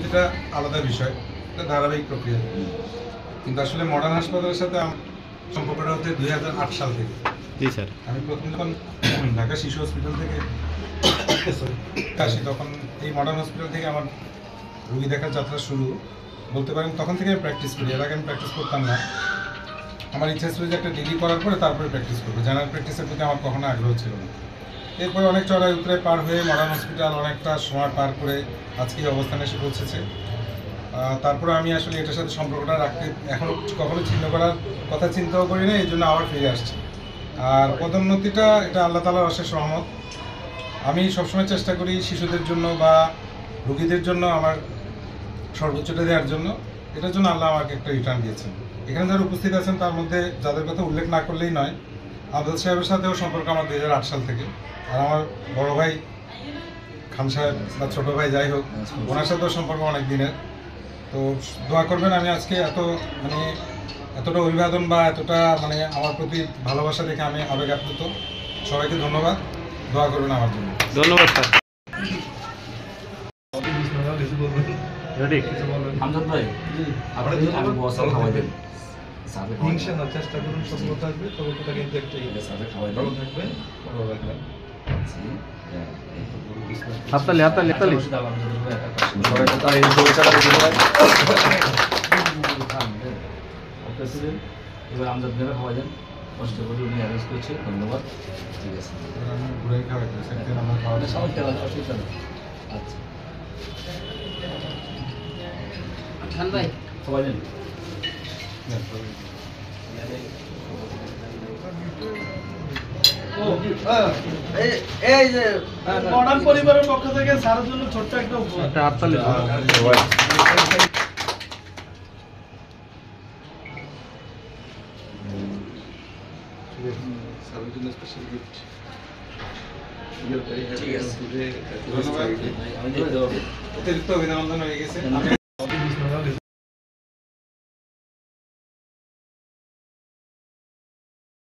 এটা আলাদা বিষয়, এটা ধারাবাহিক প্রক্রিয়া। কিন্তু আসলে মডার্ন হাসপাতালের সাথে সম্পর্কটা হচ্ছে 2008 সাল থেকে। জি স্যার। আমি প্রথম যখন ঢাকা শিশু হসপিটাল থেকে আসি, তখন এই মডার্ন হসপিটাল থেকে আমার রুগী দেখার যাত্রা শুরু বলতে পারেন। তখন থেকে আমি প্র্যাকটিস করি, এর আগে আমি প্র্যাকটিস করতাম না। আমার ইচ্ছা ছিল যে একটা ডিগ্রি করার পরে তারপরে প্র্যাকটিস করবো, জেনারেল প্র্যাকটিসের প্রতি আমার কখনো আগ্রহ ছিল না। এরপরে অনেক চড়াই উতরে পার হয়ে মডার্ন হসপিটাল অনেকটা সময় পার করে আজকে এই অবস্থানে এসে পৌঁছেছে। তারপরে আমি আসলে এটার সাথে সম্পর্কটা রাখতে এখনও কখনো ছিন্ন করার কথা চিন্তাও করি না, এই জন্য আবার ফিরে আসছি। আর পদোন্নতিটা এটা আল্লাহ তাআলার অশেষ রহমত। আমি সবসময় চেষ্টা করি শিশুদের জন্য বা রোগীদের জন্য আমার সর্বোচ্চটা দেওয়ার জন্য। এটার জন্য আল্লাহ আমাকে একটা রিটার্ন দিয়েছেন। এখানে যারা উপস্থিত আছেন তার মধ্যে যাদের কথা উল্লেখ না করলেই নয়, আবদুল সাহেবের সাথেও সম্পর্ক আমার 2008 সাল থেকে। আর আমার বড় ভাই খান সাহেব বা ছোটো ভাই যাই হোক, ওনার সাথেও সম্পর্ক অনেক দিনের। তো দোয়া করবেন, আমি আজকে এতটা অভিবাদন বা এতটা আমার প্রতি ভালোবাসা দেখে আমি আবেগ আপ্লুত। সবাইকে ধন্যবাদ, দোয়া করবেন আমার জন্য। ধন্যবাদ স্যার। রেডি? আমজাদ ভাই, আপনি আমি বসে খাওয়াই দেন। সাথে হিংসা না, চেষ্টা করুন সফলতা আসবে, সফলতা কিন্তু একটাই, সাথে খাওয়াই ভালো দেন। থাকবে, ভালো রাখবেন। হাততালি হাততালি হাততালি। সবাই তো তার এই শুভেচ্ছাটা দিতে পারে। এবার আমজাদ ভাইকে খাওয়াই দেন। কষ্ট করে উনি অ্যারেঞ্জ করেছে, ধন্যবাদ। ঠিক আছে, আমি ঘুরে খাওয়াইতে সেদিন আমার খাওয়াতে অসুবিধা নেই। আচ্ছা খান ভাই, সবাই নেন। এই যে মডার্ন পরিবারের পক্ষ থেকে স্যারের জন্য ছোট্ট একটা উপহার। একটা হাততালি। স্যারের জন্য স্পেশাল গিফট। ঠিক আছে। ধন্যবাদ। আমি দিয়ে দেবো। অতিরিক্ত অভিনন্দন হয়ে গেছে। আমি